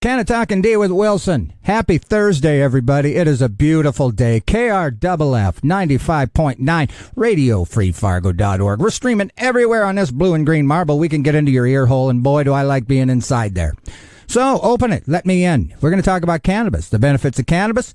Canna-Talk ND with Wilson. Happy Thursday, everybody. It is a beautiful day. KRFF 95.9, RadioFreeFargo.org. We're streaming everywhere on this blue and green marble. We can get into your ear hole, and boy, do I like being inside there. So, open it. Let me in. We're going to talk about cannabis, the benefits of cannabis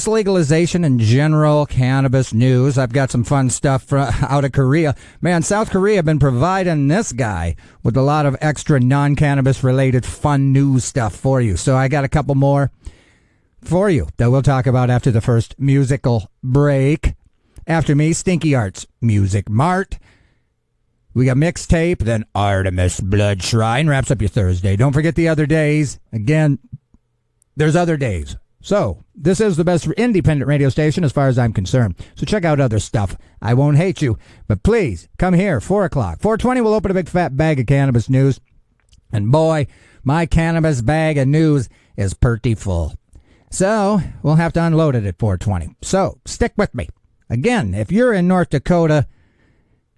legalization, and general cannabis news. I've got some fun stuff out of Korea. Man, South Korea have been providing this guy with a lot of extra non-cannabis related fun news stuff for you. So I got a couple more for you that we'll talk about after the first musical break. After me, Stinky Arts Music Mart. We got Mixtape, then Artemis Blood Shrine wraps up your Thursday. Don't forget the other days. Again, there's other days. So, this is the best independent radio station as far as I'm concerned. So check out other stuff. I won't hate you, but please, come here, 4 o'clock. 4:20, we'll open a big fat bag of cannabis news. And boy, my cannabis bag of news is pretty full. So, we'll have to unload it at 4:20. So, stick with me. Again, if you're in North Dakota,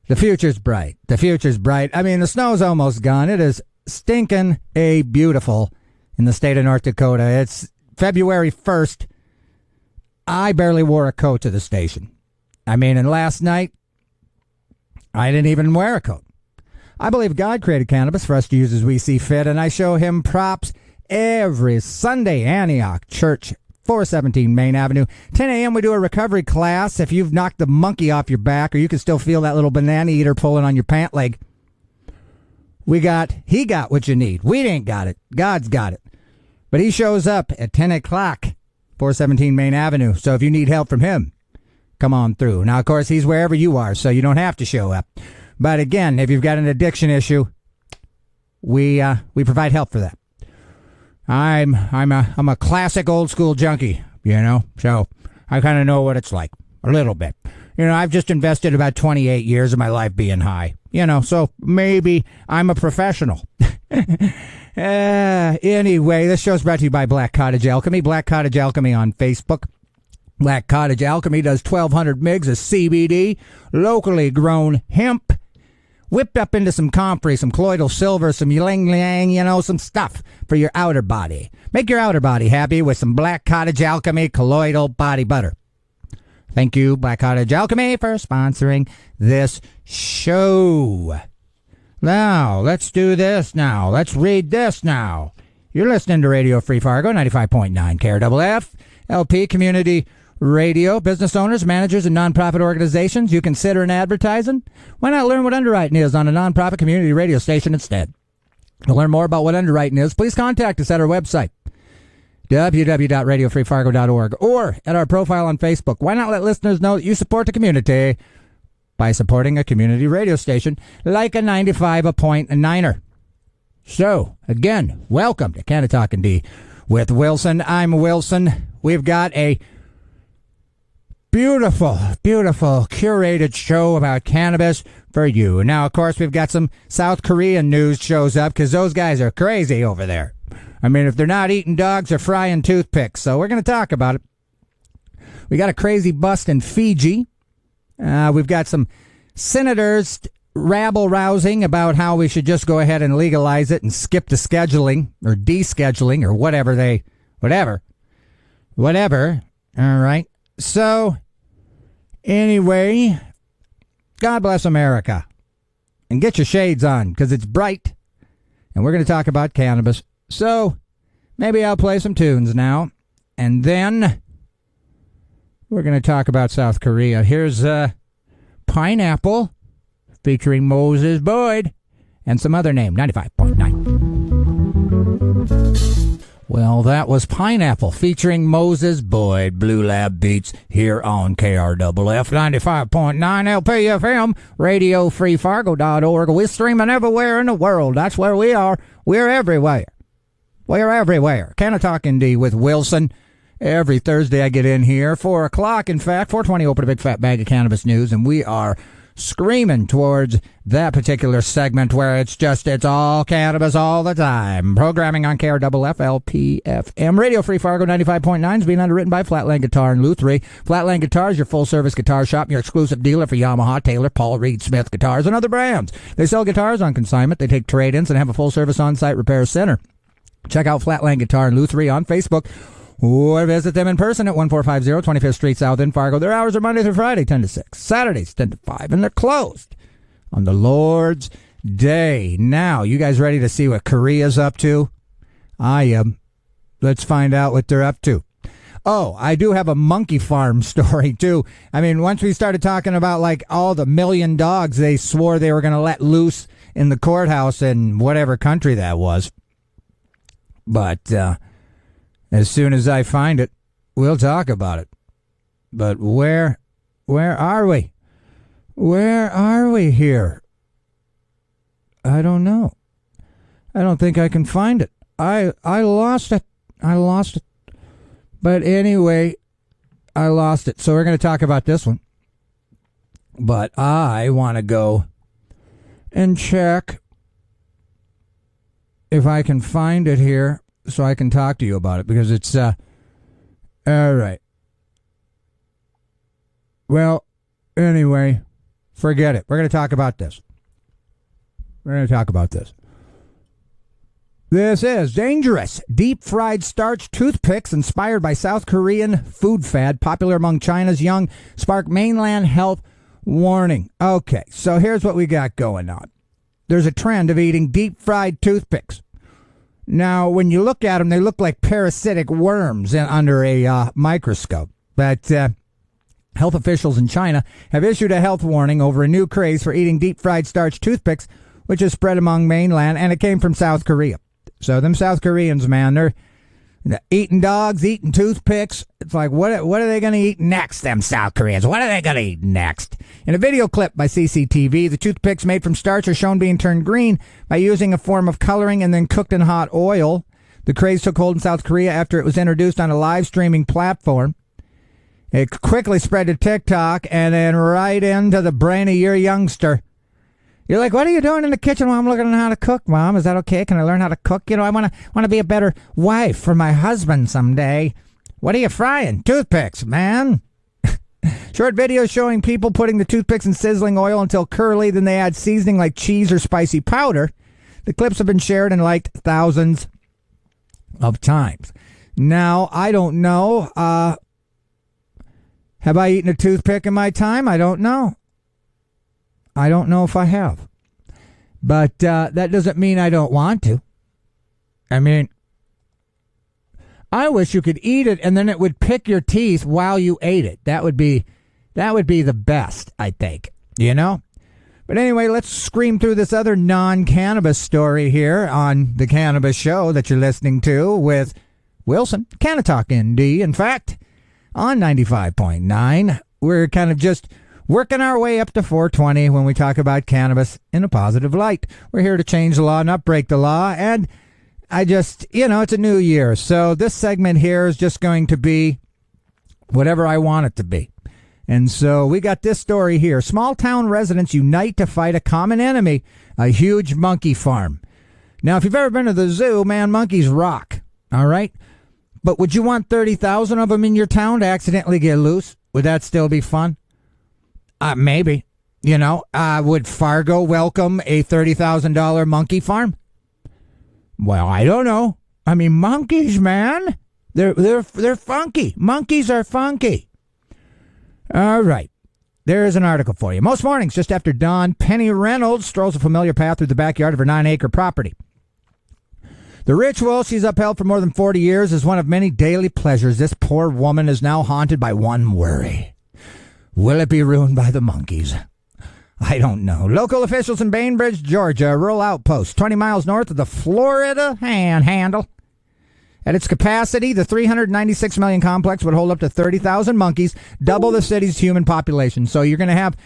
the future's bright. The future's bright. I mean, the snow's almost gone. It is stinking beautiful in the state of North Dakota. It's February 1st, I barely wore a coat to the station. I mean, and last night, I didn't even wear a coat. I believe God created cannabis for us to use as we see fit, and I show him props every Sunday. Antioch Church, 417 Main Avenue. 10 a.m. we do a recovery class. If you've knocked the monkey off your back, or you can still feel that little banana eater pulling on your pant leg, he got what you need. We ain't got it. God's got it. But he shows up at 10 o'clock, 417 Main Avenue. So if you need help from him, come on through. Now, of course, he's wherever you are, so you don't have to show up. But again, if you've got an addiction issue, we provide help for that. I'm a classic old school junkie, so I kind of know what it's like a little bit. I've just invested about 28 years of my life being high, so maybe I'm a professional. Anyway, this show's brought to you by Black Cottage Alchemy. Black Cottage Alchemy on Facebook. Black Cottage Alchemy does 1,200 mgs of CBD, locally grown hemp, whipped up into some comfrey, some colloidal silver, some ylang-yang, some stuff for your outer body. Make your outer body happy with some Black Cottage Alchemy colloidal body butter. Thank you, Black Cottage Alchemy, for sponsoring this show. Now, let's do this now. Let's read this now. You're listening to Radio Free Fargo, 95.9 KRFF, LP Community Radio. Business owners, managers, and nonprofit organizations, you consider an advertising? Why not learn what underwriting is on a nonprofit community radio station instead? To learn more about what underwriting is, please contact us at our website, www.radiofreefargo.org, or at our profile on Facebook. Why not let listeners know that you support the community by supporting a community radio station like a 95.9er. So, again, welcome to Canna-Talk ND with Wilson. I'm Wilson. We've got a beautiful, beautiful curated show about cannabis for you. Now, of course, we've got some South Korean news shows up because those guys are crazy over there. I mean, if they're not eating dogs, they're frying toothpicks. So we're going to talk about it. We got a crazy bust in Fiji. We've got some senators rabble-rousing about how we should just go ahead and legalize it and skip the scheduling or descheduling or whatever. All right. So, anyway, God bless America. And get your shades on because it's bright. And we're going to talk about cannabis. So, maybe I'll play some tunes now. And then we're going to talk about South Korea. Here's Pineapple featuring Moses Boyd and some other name, 95.9. Well, that was Pineapple featuring Moses Boyd, Blue Lab Beats, here on KRFF 95.9 LPFM, RadioFreeFargo.org. We're streaming everywhere in the world. That's where we are. We're everywhere. We're everywhere. Canna-Talk ND with Wilson. Every Thursday I get in here, 4 o'clock, in fact, 4:20, open a big fat bag of cannabis news, and we are screaming towards that particular segment where it's all cannabis all the time. Programming on KRFF, LPFM. Radio Free Fargo 95.9 is being underwritten by Flatland Guitar and Luthery. Flatland Guitar is your full-service guitar shop, your exclusive dealer for Yamaha, Taylor, Paul Reed Smith guitars, and other brands. They sell guitars on consignment. They take trade-ins and have a full-service on-site repair center. Check out Flatland Guitar and Lutherie on Facebook or visit them in person at 1450 25th Street South in Fargo. Their hours are Monday through Friday, 10 to 6, Saturdays, 10 to 5, and they're closed on the Lord's Day. Now, you guys ready to see what Korea's up to? I am. Let's find out what they're up to. Oh, I do have a monkey farm story, too. I mean, once we started talking about, like, all the million dogs they swore they were going to let loose in the courthouse in whatever country that was. But as soon as I find it, we'll talk about it. But where are we? Where are we here? I don't know. I don't think I can find it. I lost it. But anyway, I lost it. So we're going to talk about this one. But I want to go and check if I can find it here so I can talk to you about it, because it's all right. Well, anyway, forget it. We're going to talk about this. This is dangerous. Deep-fried starch toothpicks inspired by South Korean food fad, popular among China's young, spark mainland health warning. Okay, so here's what we got going on. There's a trend of eating deep-fried toothpicks. Now, when you look at them, they look like parasitic worms under a microscope. But health officials in China have issued a health warning over a new craze for eating deep-fried starch toothpicks, which is spread among mainland, and it came from South Korea. So them South Koreans, man, they're eating dogs, eating toothpicks. It's like, what are they going to eat next, them South Koreans? What are they going to eat next? In a video clip by CCTV, the toothpicks made from starch are shown being turned green by using a form of coloring and then cooked in hot oil. The craze took hold in South Korea after it was introduced on a live streaming platform. It quickly spread to TikTok and then right into the brain of your youngster. You're like, what are you doing in the kitchen? Well, I'm looking at how to cook, Mom. Is that okay? Can I learn how to cook? You know, I want to be a better wife for my husband someday. What are you frying? Toothpicks, man. Short videos showing people putting the toothpicks in sizzling oil until curly, then they add seasoning like cheese or spicy powder. The clips have been shared and liked thousands of times. Now, I don't know. Have I eaten a toothpick in my time? I don't know. I don't know if I have. But that doesn't mean I don't want to. I mean, I wish you could eat it and then it would pick your teeth while you ate it. That would be the best, I think. You know? But anyway, let's scream through this other non-cannabis story here on the Cannabis Show that you're listening to with Wilson, Canna-Talk ND. In fact, on 95.9, we're kind of just working our way up to 420 when we talk about cannabis in a positive light. We're here to change the law, not break the law. And I just, it's a new year. So this segment here is just going to be whatever I want it to be. And so we got this story here. Small town residents unite to fight a common enemy, a huge monkey farm. Now, if you've ever been to the zoo, man, monkeys rock. All right. But would you want 30,000 of them in your town to accidentally get loose? Would that still be fun? Maybe. Would Fargo welcome a $30,000 monkey farm? Well, I don't know. I mean, monkeys, man. They're funky. Monkeys are funky. All right. There's an article for you. Most mornings, just after dawn, Penny Reynolds strolls a familiar path through the backyard of her 9-acre property. The ritual she's upheld for more than 40 years is one of many daily pleasures. This poor woman is now haunted by one worry. Will it be ruined by the monkeys? I don't know. Local officials in Bainbridge, Georgia, a rural outpost 20 miles north of the Florida Panhandle. At its capacity, the 396 million complex would hold up to 30,000 monkeys, double the city's human population. So you're going to have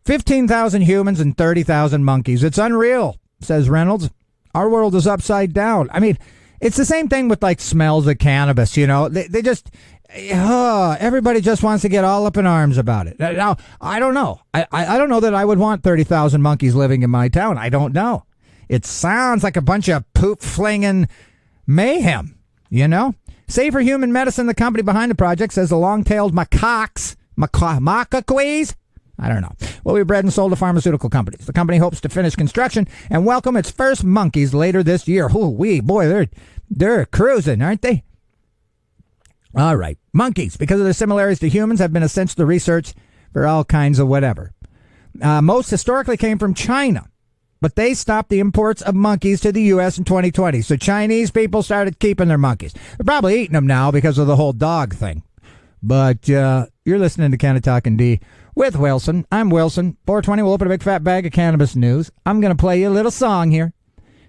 15,000 humans and 30,000 monkeys. It's unreal, says Reynolds. Our world is upside down. I mean, it's the same thing with like smells of cannabis, They just... everybody just wants to get all up in arms about it. Now, I don't know. I don't know that I would want 30,000 monkeys living in my town. I don't know. It sounds like a bunch of poop-flinging mayhem, Safer Human Medicine, the company behind the project, says the long-tailed macaques, I don't know. Will be bred and sold to pharmaceutical companies. The company hopes to finish construction and welcome its first monkeys later this year. Boy, they're cruising, aren't they? All right. Monkeys, because of their similarities to humans, have been essential to research for all kinds of whatever. Most historically came from China, but they stopped the imports of monkeys to the U.S. in 2020. So Chinese people started keeping their monkeys. They're probably eating them now because of the whole dog thing. But you're listening to Canna-Talk ND with Wilson. I'm Wilson. 420, we'll open a big fat bag of cannabis news. I'm going to play you a little song here.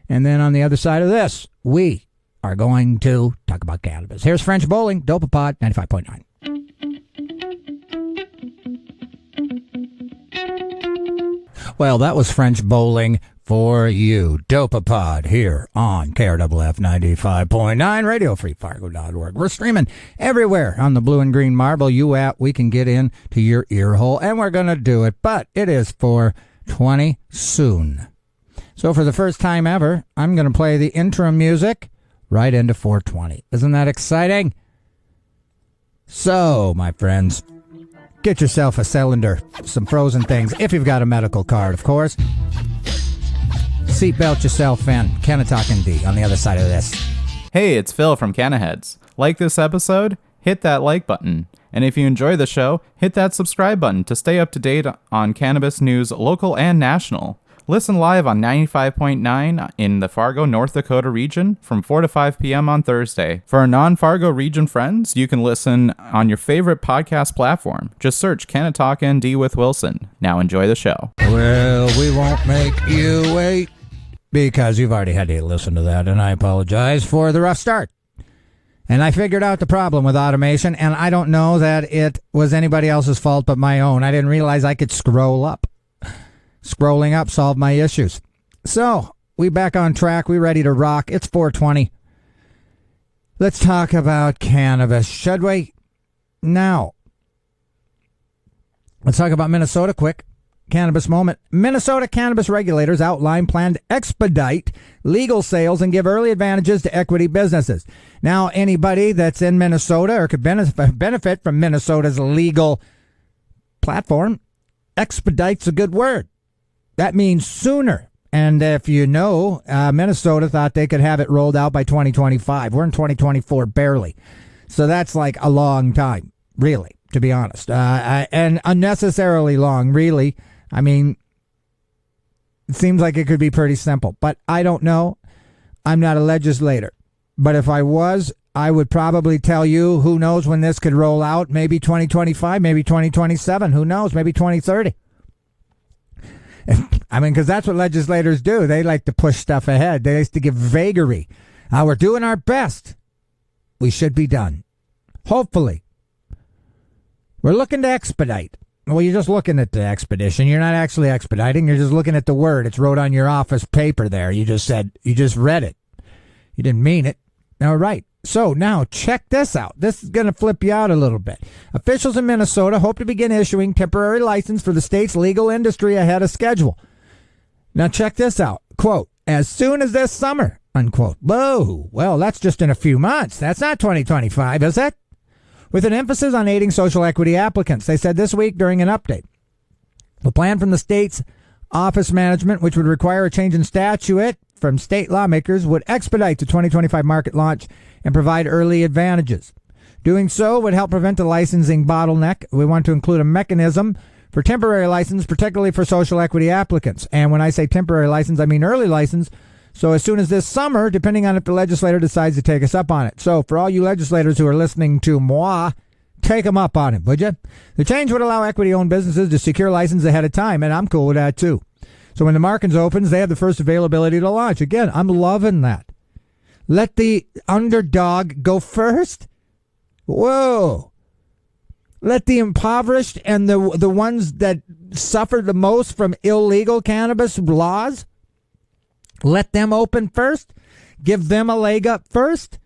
And then on the other side of this, we are going to talk about cannabis. Here's French Bowling, Dopapod 95.9. Well, that was French Bowling for you. Dopapod here on KRFF 95.9, RadioFreeFargo.org. We're streaming everywhere on the Blue and Green Marble. We can get into your ear hole, and we're going to do it. But it is 420 soon. So for the first time ever, I'm going to play the intro music right into 420. Isn't that exciting? So, my friends, get yourself a cylinder, some frozen things, if you've got a medical card, of course. Seatbelt yourself in. Canna-Talk ND on the other side of this. Hey, it's Phil from Cannaheads. Like this episode? Hit that like button. And if you enjoy the show, hit that subscribe button to stay up to date on cannabis news, local and national. Listen live on 95.9 in the Fargo, North Dakota region from 4 to 5 p.m. on Thursday. For our non-Fargo region friends, you can listen on your favorite podcast platform. Just search Canna-Talk ND with Wilson. Now enjoy the show. Well, we won't make you wait because you've already had to listen to that, and I apologize for the rough start. And I figured out the problem with automation, and I don't know that it was anybody else's fault but my own. I didn't realize I could scroll up. Scrolling up solved my issues. So, we back on track. We ready to rock. It's 420. Let's talk about cannabis, should we? Now, let's talk about Minnesota quick. Cannabis moment. Minnesota cannabis regulators outline plan to expedite legal sales and give early advantages to equity businesses. Now, anybody that's in Minnesota or could benefit from Minnesota's legal platform, expedite's a good word. That means sooner. And if you know, Minnesota thought they could have it rolled out by 2025. We're in 2024 barely. So that's like a long time, really, to be honest. And unnecessarily long, really. I mean, it seems like it could be pretty simple. But I don't know. I'm not a legislator. But if I was, I would probably tell you, who knows when this could roll out. Maybe 2025, maybe 2027. Who knows? Maybe 2030. I mean, because that's what legislators do. They like to push stuff ahead. They like to give vagary. We're doing our best. We should be done. Hopefully. We're looking to expedite. Well, you're just looking at the expedition. You're not actually expediting. You're just looking at the word. It's wrote on your office paper there. You just read it. You didn't mean it. All right. So now check this out. This is going to flip you out a little bit. Officials in Minnesota hope to begin issuing temporary license for the state's legal industry ahead of schedule. Now check this out. Quote, as soon as this summer, unquote. Whoa, well, that's just in a few months. That's not 2025, is it? With an emphasis on aiding social equity applicants, they said this week during an update. The plan from the state's office management, which would require a change in statute from state lawmakers, would expedite the 2025 market launch and provide early advantages. Doing so would help prevent the licensing bottleneck. We want to include a mechanism for temporary license, particularly for social equity applicants. And when I say temporary license, I mean early license. So as soon as this summer, depending on if the legislator decides to take us up on it. So for all you legislators who are listening to moi, take them up on it, would you? The change would allow equity-owned businesses to secure license ahead of time, and I'm cool with that too. So when the market opens, they have the first availability to launch. Again, I'm loving that. Let the underdog go first. Whoa. Let the impoverished and the ones that suffer the most from illegal cannabis laws, let them open first. Give them a leg up first.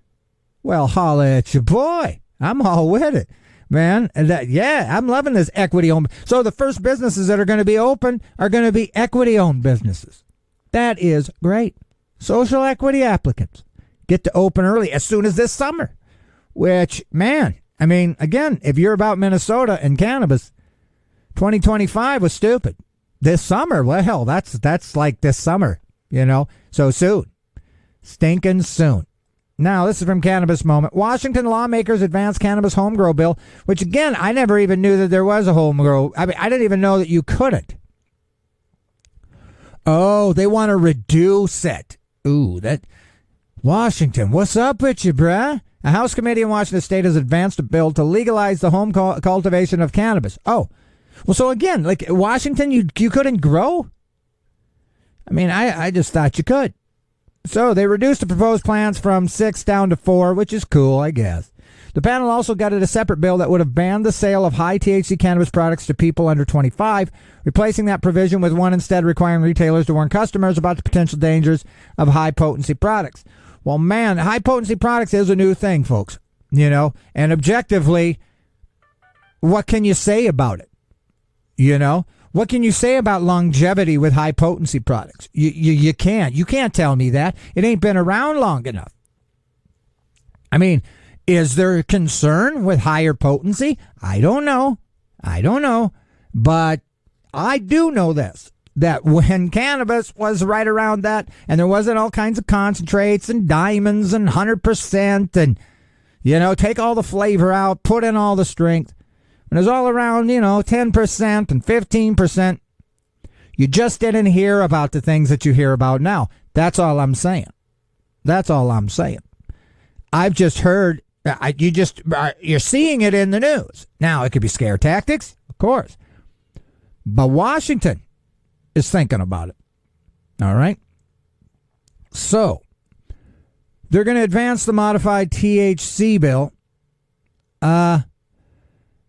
Well, holla at your boy. I'm all with it, man. I'm loving this equity-owned. So the first businesses that are going to be open are going to be equity-owned businesses. That is great. Social equity applicants get to open early as soon as this summer, which, man, I mean, again, if you're about Minnesota and cannabis, 2025 was stupid. This summer, well, that's like this summer, so soon. Stinking soon. Now, this is from Cannabis Moment. Washington lawmakers advance cannabis home grow bill, which, again, I never even knew that there was a home grow. I didn't even know that you couldn't. Oh, they want to reduce it. Ooh, that... Washington, what's up with you, bruh? A House committee in Washington State has advanced a bill to legalize the home cultivation of cannabis. Oh, well, so again, like Washington, you couldn't grow? I mean, I just thought you could. So they reduced the proposed plans from 6 down to 4, which is cool, I guess. The panel also gutted a separate bill that would have banned the sale of high THC cannabis products to people under 25, replacing that provision with one instead requiring retailers to warn customers about the potential dangers of high-potency products. Well, man, high-potency products is a new thing, folks, and objectively, what can you say about it? What can you say about longevity with high-potency products? You can't. You can't tell me that. It ain't been around long enough. I mean, is there concern with higher potency? I don't know. But I do know this, that when cannabis was right around that, and there wasn't all kinds of concentrates and diamonds and 100% and, take all the flavor out, put in all the strength, and it was all around, 10% and 15%. You just didn't hear about the things that you hear about now. That's all I'm saying. I've just heard, you're seeing it in the news. Now, it could be scare tactics, of course. But Washington is thinking about it. All right? So, they're going to advance the modified THC bill.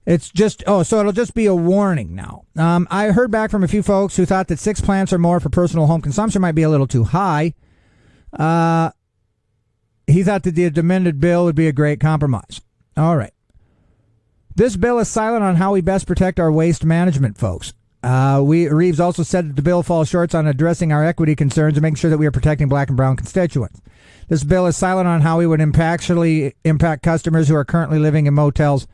It's just, so it'll just be a warning now. I heard back from a few folks who thought that 6 plants or more for personal home consumption might be a little too high. He thought that the amended bill would be a great compromise. All right. This bill is silent on how we best protect our waste management, folks. Reeves also said that the bill falls short on addressing our equity concerns and making sure that we are protecting black and brown constituents. This bill is silent on how we would impact customers who are currently living in motels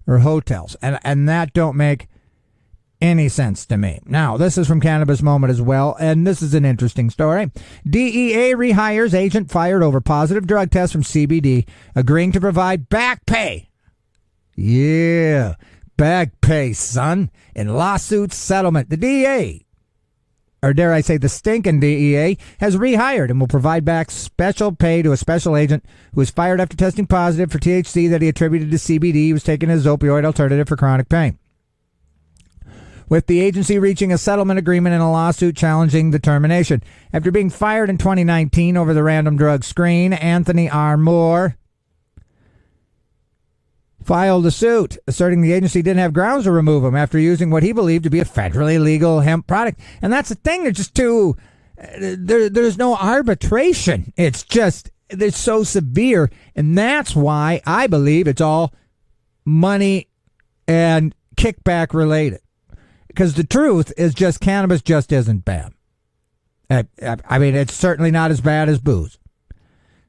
or hotels. And that don't make any sense to me. Now, this is from Cannabis Moment as well, and this is an interesting story. DEA rehires agent fired over positive drug test from CBD, agreeing to provide back pay. Yeah, back pay, son, in lawsuit settlement. The DEA, or dare I say the stinking DEA, has rehired and will provide back special pay to a special agent who was fired after testing positive for THC that he attributed to CBD. He was taking his opioid alternative for chronic pain. With the agency reaching a settlement agreement in a lawsuit challenging the termination. After being fired in 2019 over the random drug screen, Anthony R. Moore filed a suit asserting the agency didn't have grounds to remove him after using what he believed to be a federally legal hemp product. And that's the thing. They're just too... There's no arbitration. It's so severe. And that's why I believe it's all money and kickback related. Because the truth is just cannabis just isn't bad. I mean, it's certainly not as bad as booze.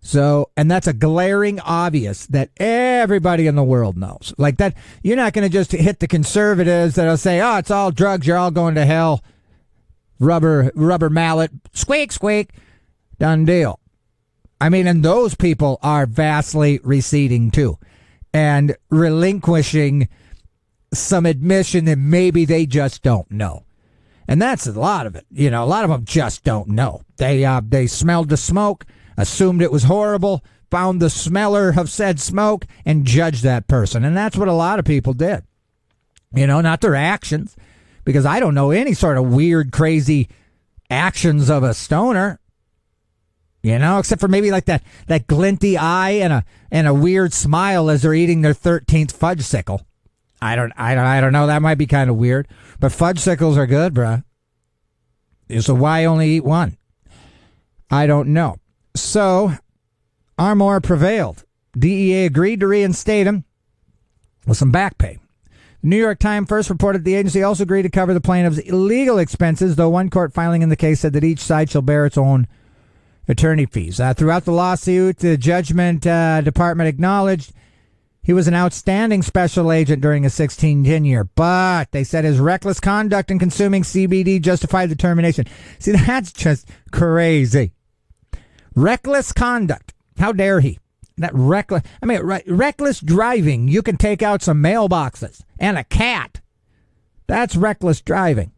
So, and that's a glaring obvious that everybody in the world knows. Like that, you're not going to just hit the conservatives that'll say, oh, it's all drugs, you're all going to hell. Rubber mallet, squeak, squeak, done deal. I mean, and those people are vastly receding too. And relinquishing some admission that maybe they just don't know. And that's a lot of it. A lot of them just don't know. They smelled the smoke, assumed it was horrible, found the smeller of said smoke, and judged that person. And that's what a lot of people did. Not their actions. Because I don't know any sort of weird, crazy actions of a stoner. Except for maybe like that glinty eye and a weird smile as they're eating their 13th fudgesicle. I don't know. That might be kind of weird. But fudgesicles are good, bruh. So why only eat one? I don't know. So, Armour prevailed. DEA agreed to reinstate him with some back pay. The New York Times first reported the agency also agreed to cover the plaintiff's legal expenses, though one court filing in the case said that each side shall bear its own attorney fees. Throughout the lawsuit, the Judgment Department acknowledged He was an outstanding special agent during his 16 tenure, but they said his reckless conduct in consuming CBD justified the termination. See, that's just crazy. Reckless conduct. How dare he? Reckless driving. You can take out some mailboxes and a cat. That's reckless driving.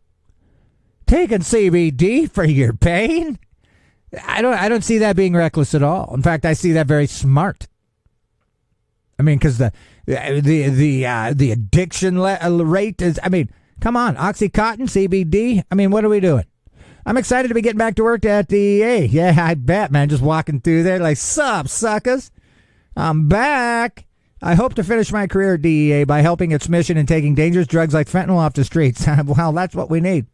Taking CBD for your pain? I don't see that being reckless at all. In fact, I see that very smart. I mean, because the addiction rate is, I mean, come on, Oxycontin, CBD. I mean, what are we doing? I'm excited to be getting back to work at DEA. Yeah, I bet, man. Just walking through there like, sup, suckers? I'm back. I hope to finish my career at DEA by helping its mission in taking dangerous drugs like fentanyl off the streets. Well, that's what we need.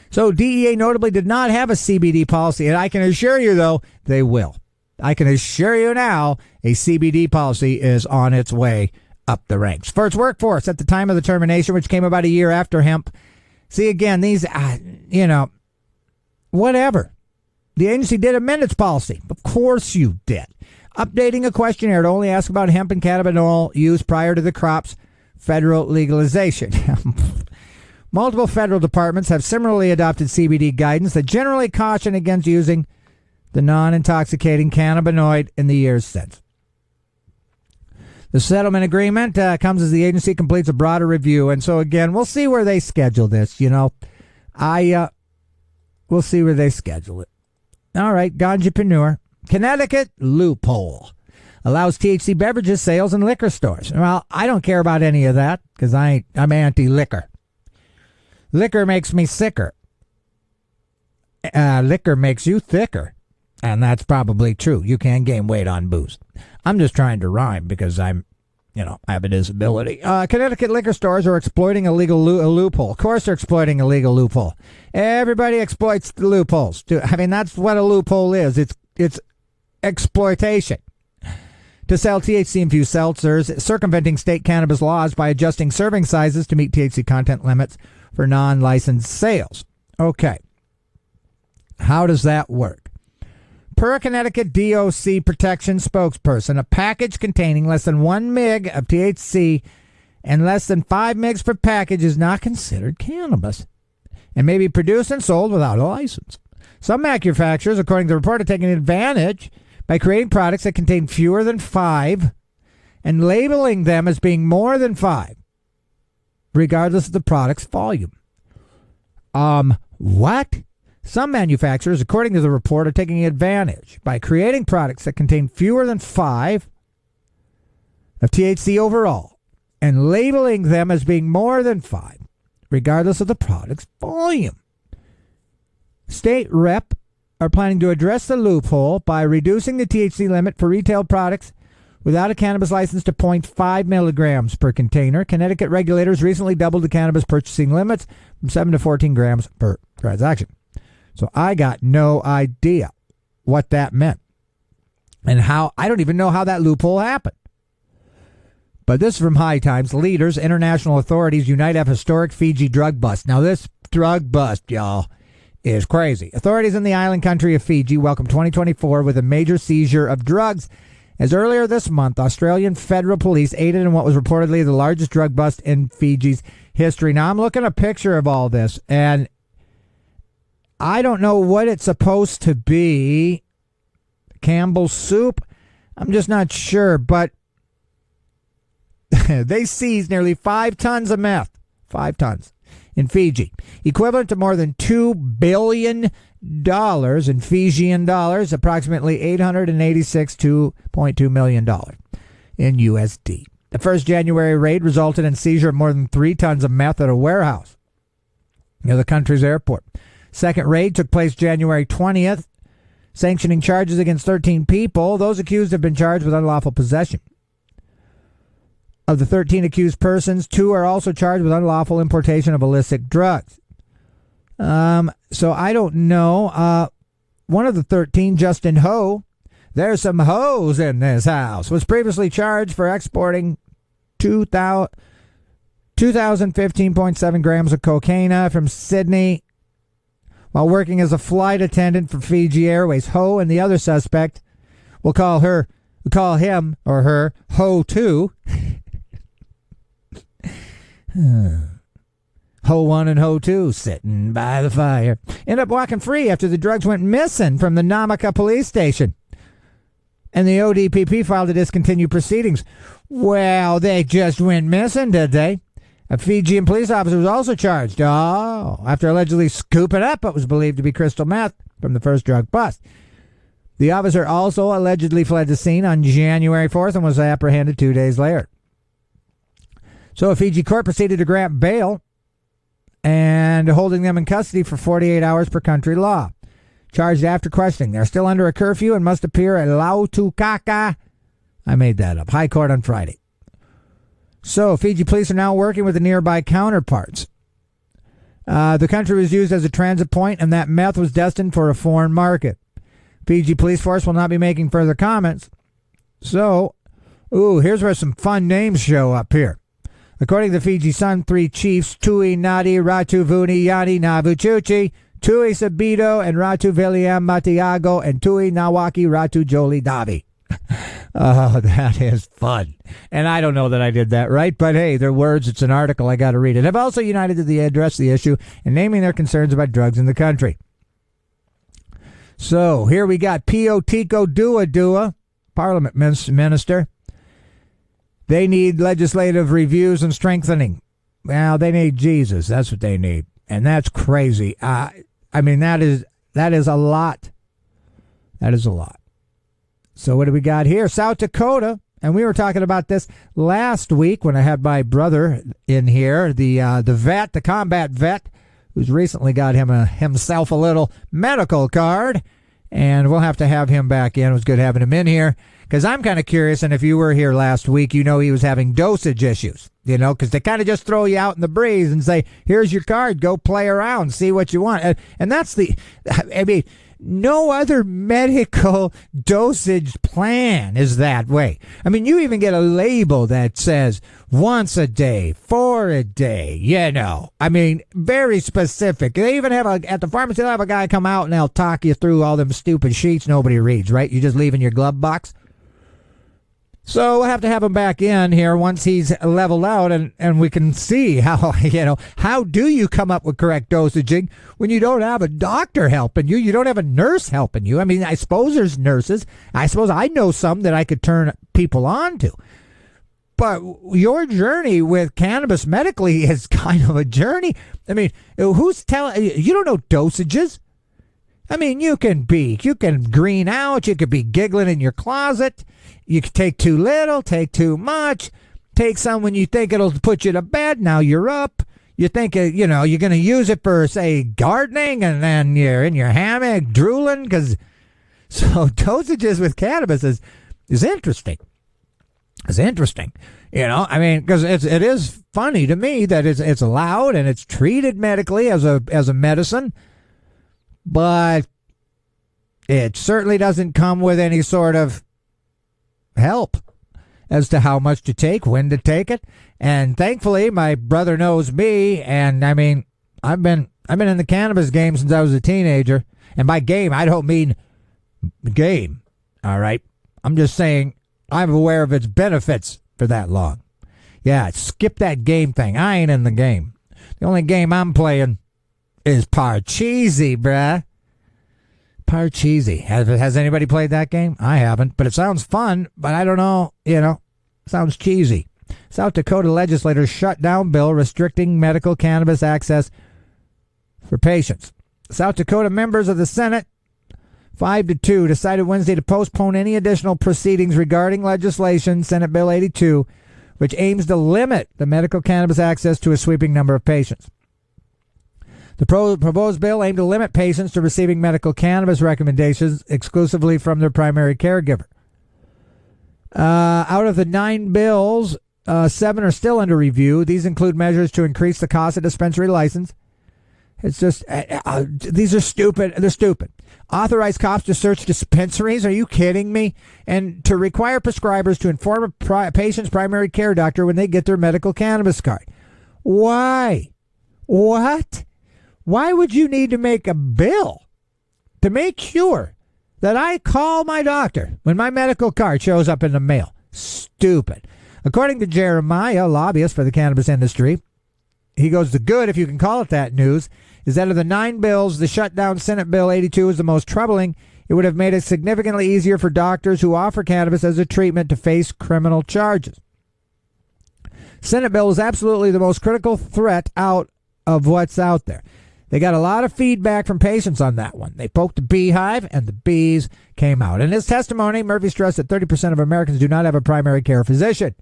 So DEA notably did not have a CBD policy, and I can assure you, though, they will. I can assure you now, a CBD policy is on its way up the ranks. For its workforce at the time of the termination, which came about a year after hemp. See, again, these, whatever. The agency did amend its policy. Of course you did. Updating a questionnaire to only ask about hemp and cannabinol use prior to the crop's federal legalization. Multiple federal departments have similarly adopted CBD guidance that generally caution against using the non-intoxicating cannabinoid in the years since. The settlement agreement comes as the agency completes a broader review. And so, again, we'll see where they schedule this, we'll see where they schedule it. All right, Ganjapreneur. Connecticut loophole allows THC beverages sales in liquor stores. Well, I don't care about any of that because I'm anti-liquor. Liquor makes me sicker. Liquor makes you thicker. And that's probably true. You can gain weight on booze. I'm just trying to rhyme because I have a disability. Connecticut liquor stores are exploiting a legal loophole. Of course they're exploiting a legal loophole. Everybody exploits the loopholes. I mean, that's what a loophole is. It's exploitation. To sell THC-infused seltzers, circumventing state cannabis laws by adjusting serving sizes to meet THC content limits for non-licensed sales. Okay. How does that work? Per a Connecticut DOC protection spokesperson, a package containing less than 1 mg of THC and less than 5 mgs per package is not considered cannabis and may be produced and sold without a license. Some manufacturers, according to the report, are taking advantage by creating products that contain fewer than 5 and labeling them as being more than 5, regardless of the product's volume. What? Some manufacturers, according to the report, are taking advantage by creating products that contain fewer than 5 of THC overall and labeling them as being more than 5, regardless of the product's volume. State rep are planning to address the loophole by reducing the THC limit for retail products without a cannabis license to 0.5 milligrams per container. Connecticut regulators recently doubled the cannabis purchasing limits from 7 to 14 grams per transaction. So I got no idea what that meant and how. I don't even know how that loophole happened. But this is from High Times. Leaders, international authorities unite after historic Fiji drug bust. Now this drug bust, y'all, is crazy. Authorities in the island country of Fiji welcome 2024 with a major seizure of drugs. As earlier this month, Australian federal police aided in what was reportedly the largest drug bust in Fiji's history. Now I'm looking at a picture of all this, and I don't know what it's supposed to be. Campbell's soup? I'm just not sure, but they seized nearly 5 tons of meth. 5 tons in Fiji, equivalent to more than $2 billion in Fijian dollars, approximately $886.2 million in USD. The first January raid resulted in seizure of more than 3 tons of meth at a warehouse near the country's airport. Second raid took place January 20th, sanctioning charges against 13 people. Those accused have been charged with unlawful possession. Of the 13 accused persons, 2 are also charged with unlawful importation of illicit drugs. So I don't know. One of the 13, Justin Ho, there's some hoes in this house, was previously charged for exporting 2,015.7 grams of cocaine from Sydney while working as a flight attendant for Fiji Airways. Ho and the other suspect, we'll call her We call him or her Ho 2. Ho 1 and Ho 2 sitting by the fire. End up walking free after the drugs went missing from the Namaka police station. And the ODPP filed to discontinue proceedings. Well, they just went missing, did they? A Fijian police officer was also charged. Oh, after allegedly scooping up what was believed to be crystal meth from the first drug bust. The officer also allegedly fled the scene on January 4th and was apprehended 2 days later. So a Fiji court proceeded to grant bail and holding them in custody for 48 hours per country law. Charged after questioning. They're still under a curfew and must appear at Lautukaka. I made that up. High Court on Friday. So Fiji police are now working with the nearby counterparts. The country was used as a transit point and that meth was destined for a foreign market. Fiji police force will not be making further comments. So, here's where some fun names show up here. According to Fiji Sun, 3 chiefs, Tui Nadi, Ratu Vuni, Yani Navuchuchi, Tui Sabito, and Ratu William Matiago, and Tui Nawaki, Ratu Joli Davi. Oh, that is fun. And I don't know that I did that right, but hey, they're words. It's an article. I got to read it. Have also united to address the issue and naming their concerns about drugs in the country. So here we got Pio Tico Dua, Parliament Minister. They need legislative reviews and strengthening. Well, they need Jesus. That's what they need. And that's crazy. I mean, that is a lot. That is a lot. So what do we got here? South Dakota. And we were talking about this last week when I had my brother in here, the vet, the combat vet, who's recently got himself a little medical card. And we'll have to have him back in. It was good having him in here. Because I'm kind of curious, and if you were here last week, you know he was having dosage issues, because they kind of just throw you out in the breeze and say, here's your card, go play around, see what you want. And that's no other medical dosage plan is that way. I mean, you even get a label that says once a day, for a day, I mean, very specific. They even have at the pharmacy, they'll have a guy come out and they'll talk you through all them stupid sheets nobody reads, right? You just leave in your glove box. So we'll have to have him back in here once he's leveled out and we can see how, how do you come up with correct dosaging when you don't have a doctor helping you? You don't have a nurse helping you. I mean, I suppose there's nurses. I suppose I know some that I could turn people on to. But your journey with cannabis medically is kind of a journey. I mean, who's telling you don't know dosages? I mean, you can green out. You could be giggling in your closet. You could take too little, take too much, take some when you think it'll put you to bed. Now you're up. You think, you're going to use it for, say, gardening, and then you're in your hammock drooling. So dosages with cannabis is interesting. It's interesting. I mean, because it is funny to me that it's allowed and it's treated medically as a medicine. But it certainly doesn't come with any sort of help as to how much to take, when to take it. And thankfully, my brother knows me. And I mean, I've been in the cannabis game since I was a teenager. And by game, I don't mean game. All right. I'm just saying I'm aware of its benefits for that long. Yeah, skip that game thing. I ain't in the game. The only game I'm playing is Parcheesi, bruh. Parcheesi. Has anybody played that game? I haven't, but it sounds fun, but I don't know, sounds cheesy. South Dakota legislators shut down bill restricting medical cannabis access for patients. South Dakota members of the Senate, 5-2, decided Wednesday to postpone any additional proceedings regarding legislation, Senate Bill 82, which aims to limit the medical cannabis access to a sweeping number of patients. The proposed bill aimed to limit patients to receiving medical cannabis recommendations exclusively from their primary caregiver. Out of the 9 bills, 7 are still under review. These include measures to increase the cost of dispensary license. It's just, these are stupid. They're stupid. Authorize cops to search dispensaries. Are you kidding me? And to require prescribers to inform a patient's primary care doctor when they get their medical cannabis card. Why? What? Why would you need to make a bill to make sure that I call my doctor when my medical card shows up in the mail. Stupid. According to Jeremiah, a lobbyist for the cannabis industry, he goes, the good, if you can call it that, news is that of the 9 bills, the shutdown Senate Bill 82 is the most troubling. It would have made it significantly easier for doctors who offer cannabis as a treatment to face criminal charges. Senate bill is absolutely the most critical threat out of what's out there. They got a lot of feedback from patients on that one. They poked the beehive, and the bees came out. In his testimony, Murphy stressed that 30% of Americans do not have a primary care physician.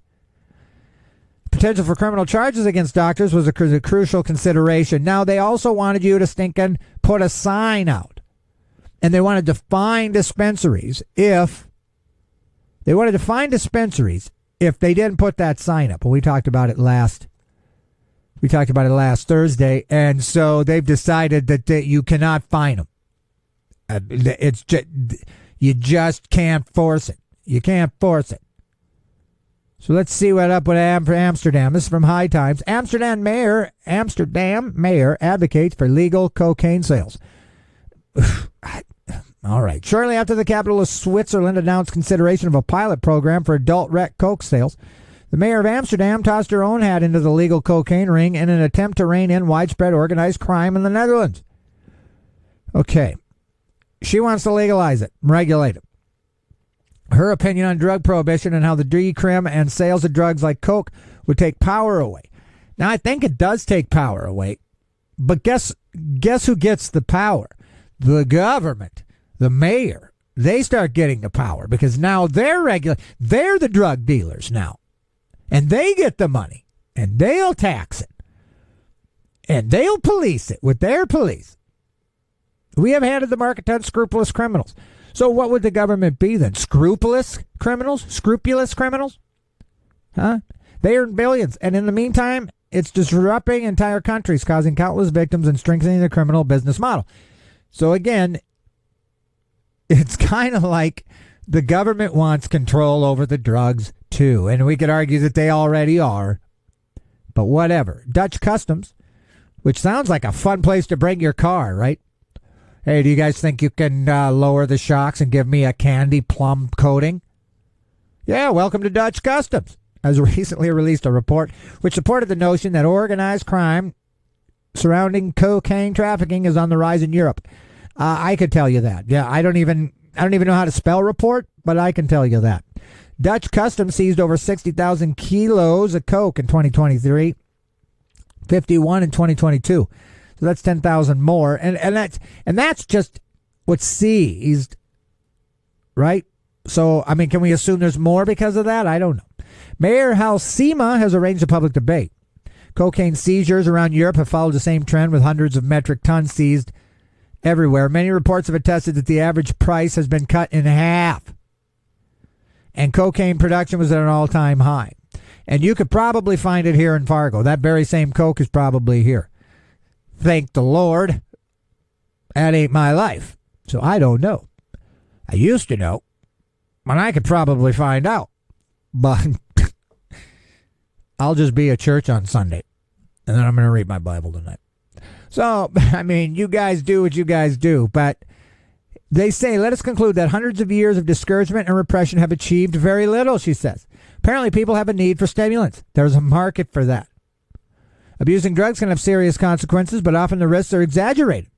Potential for criminal charges against doctors was a crucial consideration. Now, they also wanted you to stinking put a sign out. And they wanted to fine dispensaries if they didn't put that sign up. Well, we talked about it last Thursday, and so they've decided that you cannot fine them. It's just, you just can't force it. You can't force it. So let's see what up with Amsterdam. This is from High Times. Amsterdam mayor advocates for legal cocaine sales. All right. Shortly after the capital of Switzerland announced consideration of a pilot program for adult rec coke sales, the mayor of Amsterdam tossed her own hat into the legal cocaine ring in an attempt to rein in widespread organized crime in the Netherlands. Okay. She wants to legalize it, regulate it. Her opinion on drug prohibition and how the decrim and sales of drugs like coke would take power away. Now, I think it does take power away, but guess who gets the power? The government, the mayor. They start getting the power because now they're the drug dealers now. And they get the money, and they'll tax it, and they'll police it with their police. We have handed the market to unscrupulous criminals. So what would the government be then? Scrupulous criminals? Scrupulous criminals? Huh? They earn billions, and in the meantime, it's disrupting entire countries, causing countless victims and strengthening the criminal business model. So again, it's kind of like the government wants control over the drugs too, and we could argue that they already are, but whatever. Dutch Customs, which sounds like a fun place to bring your car, right? Hey, do you guys think you can lower the shocks and give me a candy plum coating? Yeah, welcome to Dutch Customs. Has recently released a report which supported the notion that organized crime surrounding cocaine trafficking is on the rise in Europe. I could tell you that. Yeah, I don't even know how to spell report, but I can tell you that. Dutch Customs seized over 60,000 kilos of coke in 2023, 51 in 2022. So that's 10,000 more, and that's just what's seized, right? So I mean, can we assume there's more because of that? I don't know. Mayor Halsema has arranged a public debate. Cocaine seizures around Europe have followed the same trend, with hundreds of metric tons seized everywhere. Many reports have attested that the average price has been cut in half, and cocaine production was at an all-time high. And you could probably find it here in Fargo. That very same coke is probably here. Thank the Lord. That ain't my life. So I don't know. I used to know, and I could probably find out. But I'll just be at church on Sunday, and then I'm going to read my Bible tonight. So, I mean, you guys do what you guys do, but they say, let us conclude that hundreds of years of discouragement and repression have achieved very little, she says. Apparently, people have a need for stimulants. There's a market for that. Abusing drugs can have serious consequences, but often the risks are exaggerated.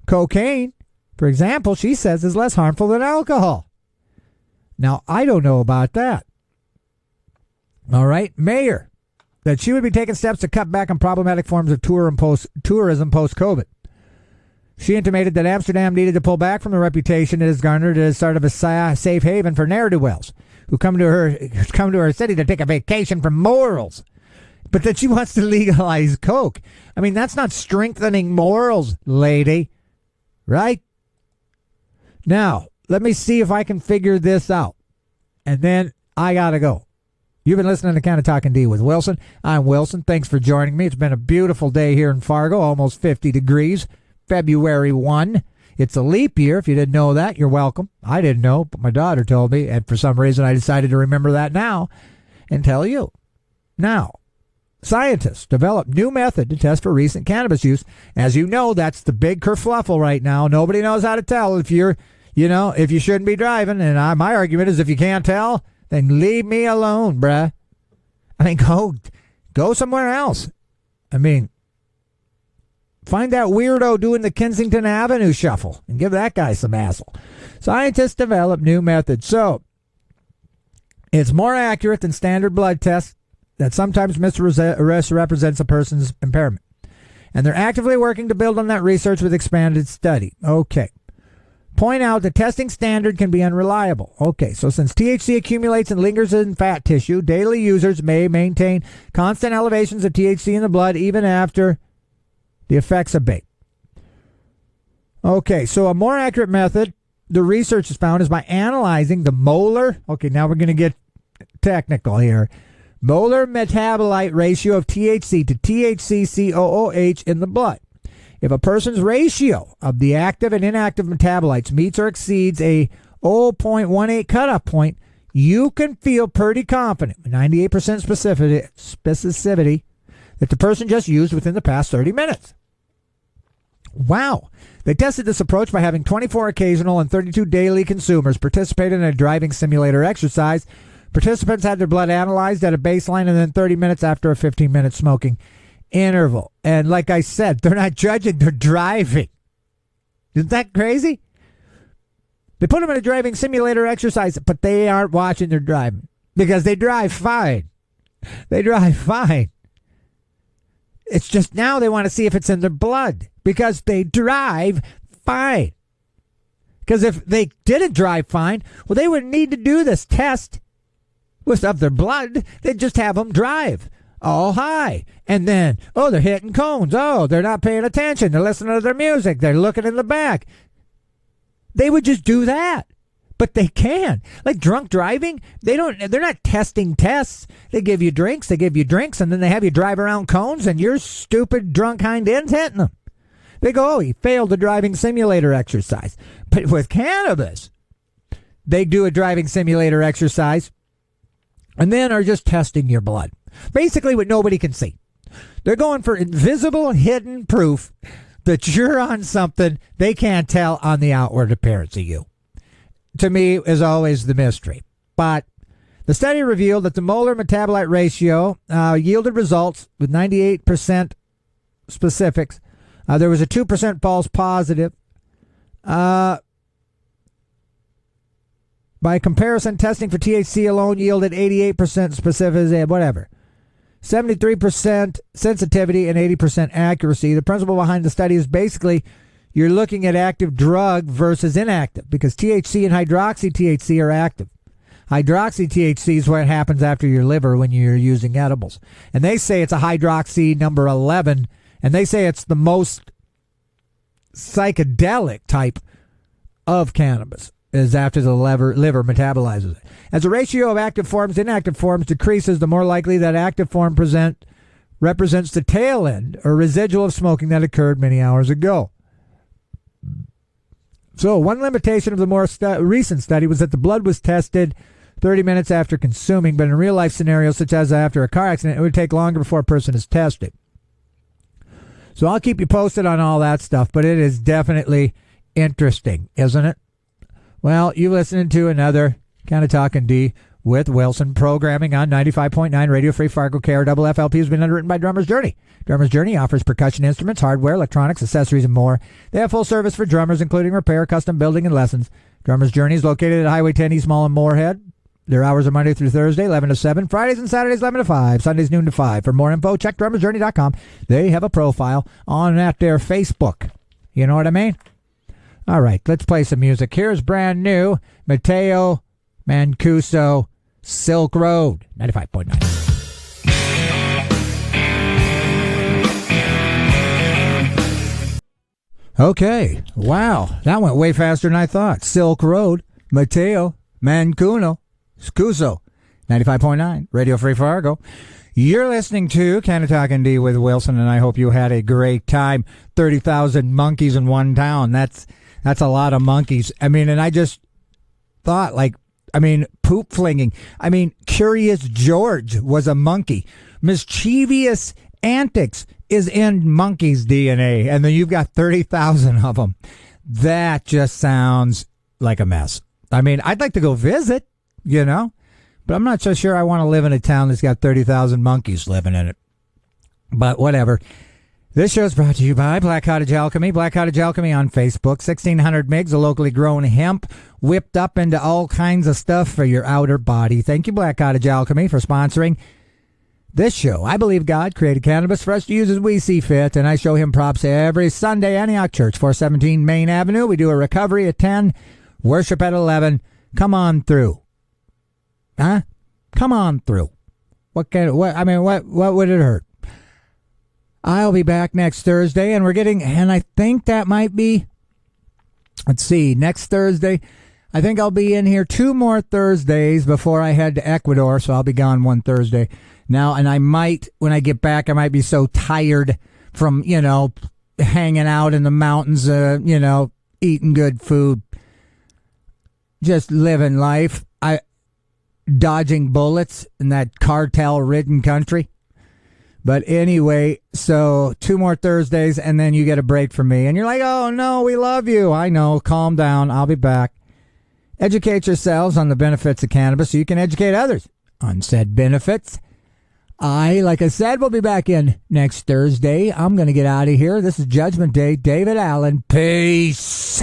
Cocaine, for example, she says, is less harmful than alcohol. Now, I don't know about that. All right, Mayor, that she would be taking steps to cut back on problematic forms of tourism post-COVID. She intimated that Amsterdam needed to pull back from the reputation it has garnered as sort of a safe haven for ne'er-do-wells who come to her city to take a vacation from morals. But that she wants to legalize coke. I mean, that's not strengthening morals, lady. Right? Now, let me see if I can figure this out. And then I got to go. You've been listening to Canna-Talk ND with Wilson. I'm Wilson. Thanks for joining me. It's been a beautiful day here in Fargo, almost 50 degrees, February 1. It's a leap year. If you didn't know that, you're welcome. I didn't know, but my daughter told me, and for some reason I decided to remember that now and tell you. Now, scientists develop new method to test for recent cannabis use. As you know, that's the big kerfluffle right now. Nobody knows how to tell if you're if you shouldn't be driving, and my argument is if you can't tell, then leave me alone, bruh. I mean, go somewhere else. I mean, find that weirdo doing the Kensington Avenue shuffle and give that guy some asshole. Scientists develop new methods. So, it's more accurate than standard blood tests that sometimes misrepresents a person's impairment. And they're actively working to build on that research with expanded study. Okay. Point out the testing standard can be unreliable. Okay, so since THC accumulates and lingers in fat tissue, daily users may maintain constant elevations of THC in the blood even after the effects abate. Okay, so a more accurate method the research has found is by analyzing the molar, okay, now we're going to get technical here, molar metabolite ratio of THC to THC-COOH in the blood. If a person's ratio of the active and inactive metabolites meets or exceeds a 0.18 cutoff point, you can feel pretty confident with 98% specificity that the person just used within the past 30 minutes. Wow. They tested this approach by having 24 occasional and 32 daily consumers participate in a driving simulator exercise. Participants had their blood analyzed at a baseline and then 30 minutes after a 15-minute smoking interval. And like I said, they're not judging, they're driving. Isn't that crazy? They put them in a driving simulator exercise, but they aren't watching their driving because they drive fine. They drive fine. It's just now they want to see if it's in their blood because they drive fine. Because if they didn't drive fine, well, they wouldn't need to do this test with of their blood. They'd just have them drive all high. And then, they're hitting cones. They're not paying attention. They're listening to their music. They're looking in the back. They would just do that. But they can. Like drunk driving, they're not testing tests. They give you drinks, and then they have you drive around cones, and your stupid drunk hind end's hitting them. They go, he failed the driving simulator exercise. But with cannabis, they do a driving simulator exercise and then are just testing your blood. Basically what nobody can see. They're going for invisible, hidden proof that you're on something they can't tell on the outward appearance of you. To me, is always the mystery. But the study revealed that the molar metabolite ratio yielded results with 98% specifics. There was a 2% false positive. By comparison, testing for THC alone yielded 88% specificity, whatever. 73% sensitivity and 80% accuracy. The principle behind the study is basically you're looking at active drug versus inactive because THC and hydroxy-THC are active. Hydroxy-THC is what happens after your liver when you're using edibles. And they say it's a hydroxy number 11, and they say it's the most psychedelic type of cannabis is after the liver metabolizes it. As the ratio of active forms to inactive forms decreases, the more likely that active form represents the tail end or residual of smoking that occurred many hours ago. So one limitation of the more recent study was that the blood was tested 30 minutes after consuming, but in real-life scenarios, such as after a car accident, it would take longer before a person is tested. So I'll keep you posted on all that stuff, but it is definitely interesting, isn't it? Well, you listening to another Canna-Talk ND with Wilson, programming on 95.9 Radio Free Fargo KRFFLP has been underwritten by Drummer's Journey. Drummer's Journey offers percussion instruments, hardware, electronics, accessories, and more. They have full service for drummers, including repair, custom building, and lessons. Drummer's Journey is located at Highway 10 East Mall in Moorhead. Their hours are Monday through Thursday, 11 to 7. Fridays and Saturdays, 11 to 5. Sundays, noon to 5. For more info, check drummersjourney.com. They have a profile on their Facebook. You know what I mean? All right, let's play some music. Here's brand new Matteo Mancuso, Silk Road, 95.9. Okay, wow, that went way faster than I thought. Silk Road, Matteo Mancuso, 95.9, Radio Free Fargo. You're listening to Canna-Talk ND with Wilson, and I hope you had a great time. 30,000 monkeys in one town. That's a lot of monkeys. I mean, and I just thought, poop flinging. Curious George was a monkey. Mischievous antics is in monkeys' DNA, and then you've got 30,000 of them. That just sounds like a mess. I mean, I'd like to go visit, you know, but I'm not so sure I want to live in a town that's got 30,000 monkeys living in it. But whatever. This show is brought to you by Black Cottage Alchemy. Black Cottage Alchemy on Facebook. 1,600 MIGs of locally grown hemp whipped up into all kinds of stuff for your outer body. Thank you, Black Cottage Alchemy, for sponsoring this show. I believe God created cannabis for us to use as we see fit, and I show him props every Sunday. Antioch Church, 417 Main Avenue. We do a recovery at 10, worship at 11. Come on through. Huh? Come on through. What would it hurt? I'll be back next Thursday, and I think that might be, let's see, next Thursday. I think I'll be in here 2 more Thursdays before I head to Ecuador, so I'll be gone one Thursday. Now, and I might, when I get back, I might be so tired from, hanging out in the mountains, eating good food, just living life, dodging bullets in that cartel-ridden country. But anyway, so 2 more Thursdays, and then you get a break from me. And you're like, oh, no, we love you. I know. Calm down. I'll be back. Educate yourselves on the benefits of cannabis so you can educate others on said benefits. Like I said, we'll be back in next Thursday. I'm going to get out of here. This is Judgment Day. David Allen. Peace.